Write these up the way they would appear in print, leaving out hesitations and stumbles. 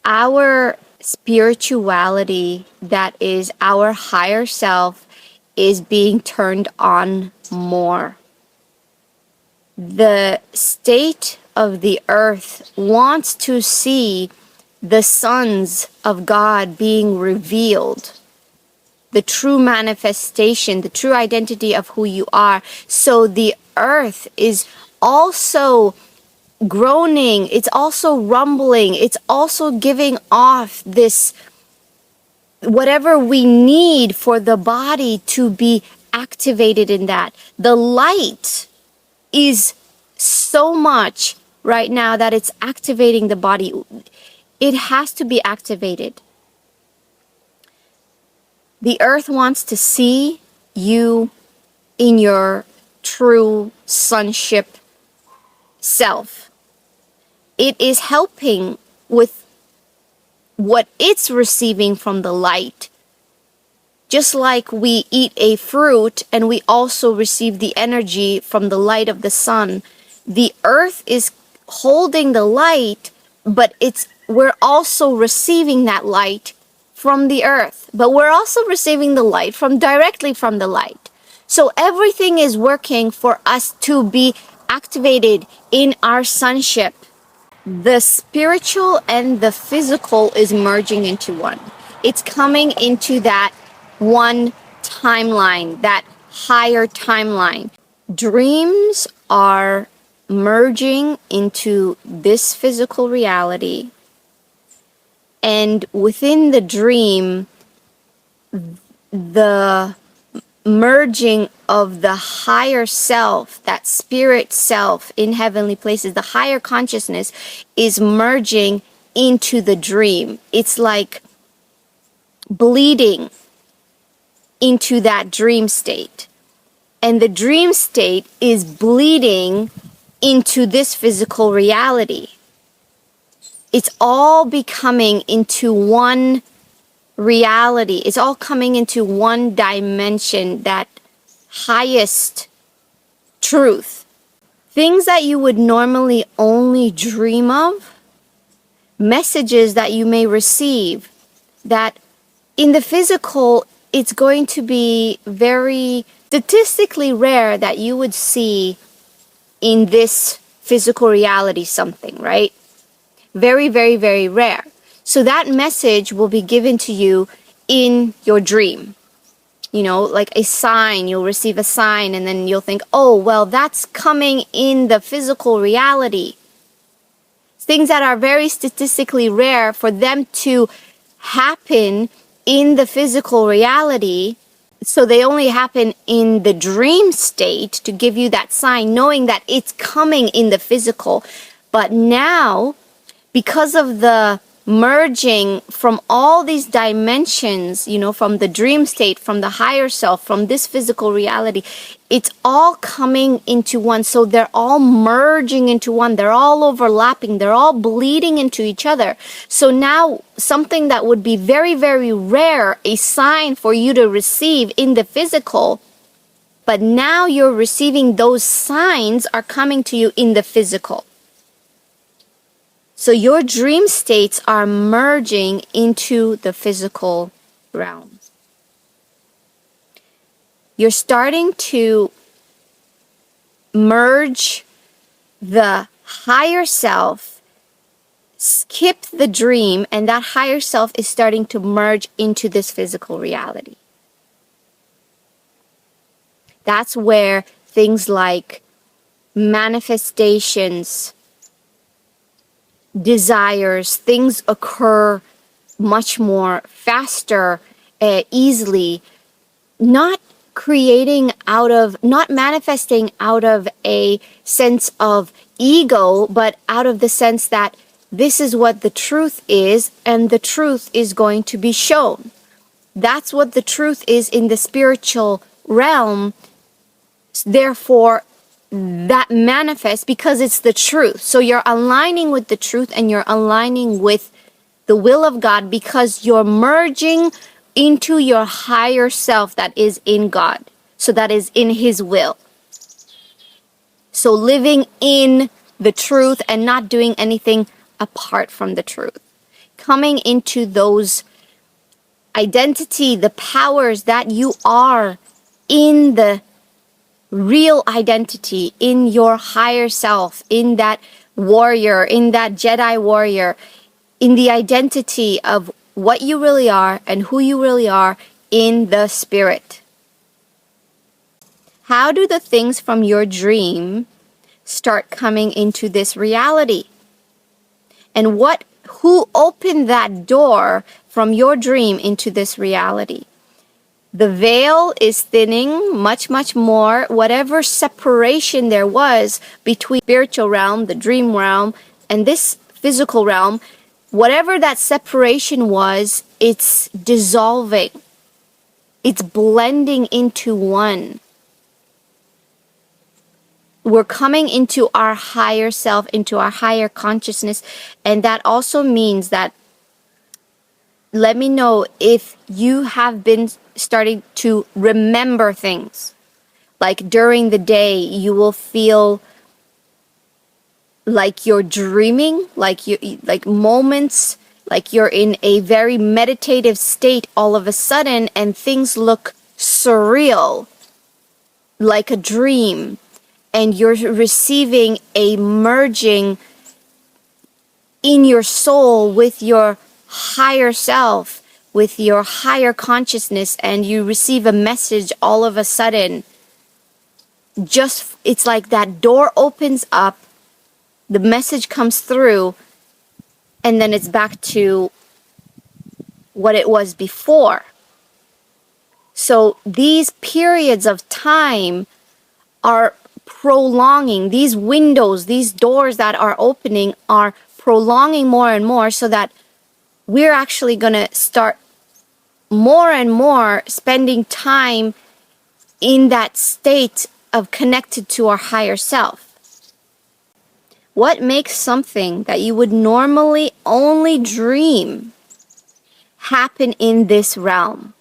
our spirituality, that is our higher self, is being turned on more. The state of the earth wants to see the sons of God being revealed, the true manifestation, the true identity of who you are. So the earth is also groaning, it's also rumbling, it's also giving off this, whatever we need for the body to be activated in that. The light is so much right now that it's activating the body. It has to be activated. The earth wants to see you in your true sonship self. It is helping with what it's receiving from the light. Just like we eat a fruit and we also receive the energy from the light of the sun, the earth is holding the light, but we're also receiving that light from the earth. But we're also receiving the light directly from the light. So everything is working for us to be activated in our sonship. The spiritual and the physical is merging into one. It's coming into that one timeline, that higher timeline. Dreams are merging into this physical reality. And within the dream, the merging of the higher self, that spirit self in heavenly places, the higher consciousness is merging into the dream. It's like bleeding into that dream state. And the dream state is bleeding into this physical reality. It's all becoming into one reality. It's all coming into one dimension, that highest truth. Things that you would normally only dream of, messages that you may receive, that in the physical, it's going to be very statistically rare that you would see in this physical reality something, right? Very, very, very rare. So that message will be given to you in your dream. You know, like a sign, you'll receive a sign and then you'll think, oh, well, that's coming in the physical reality. Things that are very statistically rare for them to happen in the physical reality. So they only happen in the dream state to give you that sign, knowing that it's coming in the physical. But now, because of the merging from all these dimensions, you know, from the dream state, from the higher self, from this physical reality, it's all coming into one. So they're all merging into one. They're all overlapping. They're all bleeding into each other. So now something that would be very, very rare, a sign for you to receive in the physical, but now you're receiving those signs are coming to you in the physical. So your dream states are merging into the physical realm. You're starting to merge the higher self, skip the dream, and that higher self is starting to merge into this physical reality. That's where things like manifestations, desires, things occur much more faster, easily, not manifesting out of a sense of ego, but out of the sense that this is what the truth is, and the truth is going to be shown. That's what the truth is in the spiritual realm. Therefore, that manifests because it's the truth. So you're aligning with the truth and you're aligning with the will of God because you're merging into your higher self that is in God. So that is in His will. So living in the truth and not doing anything apart from the truth. coming into those identity, the powers that you are in the real identity, in your higher self, in that warrior, in that Jedi warrior, in the identity of what you really are and who you really are in the spirit. How do the things from your dream start coming into this reality? And who opened that door from your dream into this reality? The veil is thinning much, much more. Whatever separation there was between spiritual realm, the dream realm, and this physical realm, whatever that separation was, it's dissolving. It's blending into one. We're coming into our higher self, into our higher consciousness. And that also means that, let me know if you have been starting to remember things. Like during the day, you will feel like you're dreaming, like moments, like you're in a very meditative state all of a sudden, and things look surreal, like a dream. And you're receiving a merging in your soul with your higher self, with your higher consciousness, and you receive a message all of a sudden. It's like that door opens up, the message comes through, and then it's back to what it was before. So these periods of time are prolonging, these windows, these doors that are opening are prolonging more and more, so that we're actually going to start more and more spending time in that state of connected to our higher self. What makes something that you would normally only dream happen in this realm?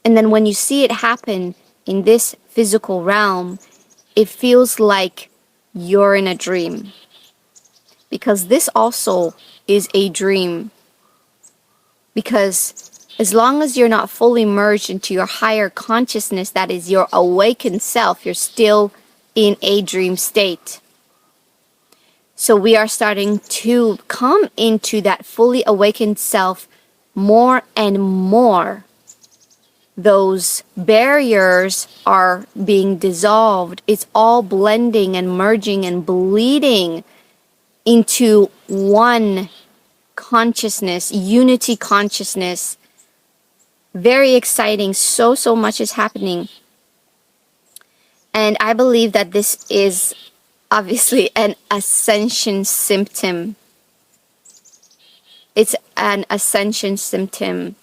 And then when you see it happen in this physical realm, it feels like you're in a dream. Because this also is a dream. Because as long as you're not fully merged into your higher consciousness, that is your awakened self, you're still in a dream state. So we are starting to come into that fully awakened self more and more. Those barriers are being dissolved. It's all blending and merging and bleeding into one consciousness, unity consciousness. Very exciting. So much is happening. And I believe that this is obviously an ascension symptom. It's an ascension symptom.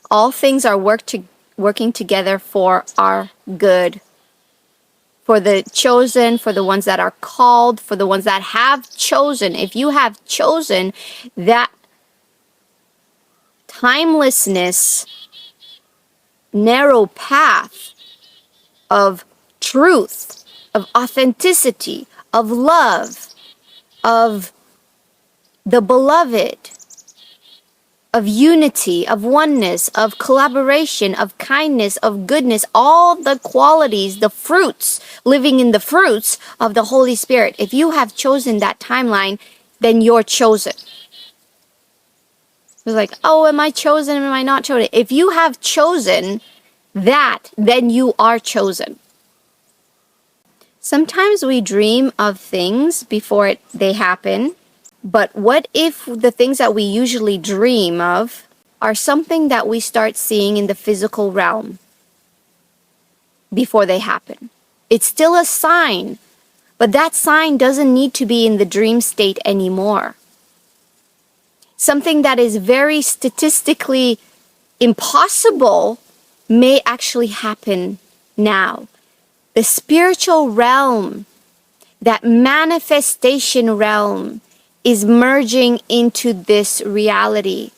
All things are working together for our good. For the chosen, for the ones that are called, for the ones that have chosen. If you have chosen that timelessness, narrow path of truth, of authenticity, of love, of the beloved, of unity, of oneness, of collaboration, of kindness, of goodness, all the qualities, the fruits, living in the fruits of the Holy Spirit. If you have chosen that timeline, then you're chosen. It's like, oh, am I chosen? Am I not chosen? If you have chosen that, then you are chosen. Sometimes we dream of things before they happen. But what if the things that we usually dream of are something that we start seeing in the physical realm before they happen? It's still a sign, but that sign doesn't need to be in the dream state anymore. Something that is very statistically impossible may actually happen now. The spiritual realm, that manifestation realm, is merging into this reality.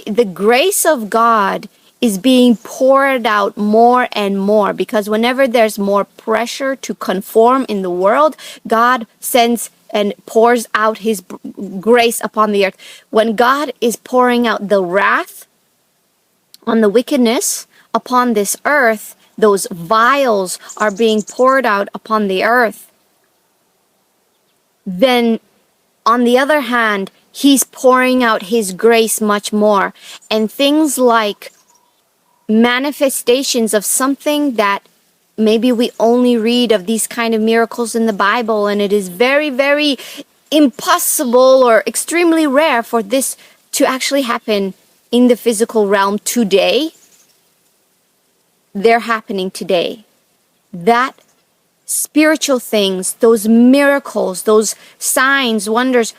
The grace of God is being poured out more and more, because whenever there's more pressure to conform in the world, God sends and pours out his grace upon the earth. When God is pouring out the wrath on the wickedness upon this earth, those vials are being poured out upon the earth. Then, on the other hand, he's pouring out his grace much more. And things like manifestations of something that maybe we only read of these kind of miracles in the Bible, and it is very, very impossible or extremely rare for this to actually happen in the physical realm today. They're happening today. That spiritual things, those miracles, those signs, wonders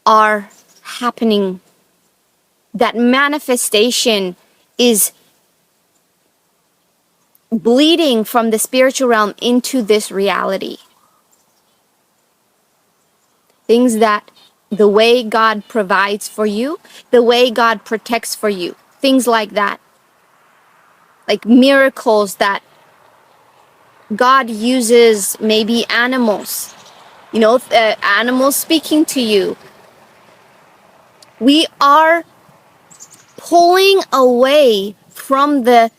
are happening. That manifestation is bleeding from the spiritual realm into this reality. Things that the way God provides for you, the way God protects for you, things like that. Like miracles that God uses, maybe animals, animals speaking to you. We are pulling away from that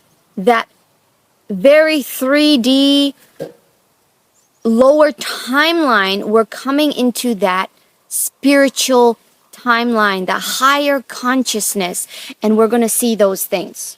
very 3D lower timeline. We're coming into that spiritual timeline, the higher consciousness, and we're going to see those things.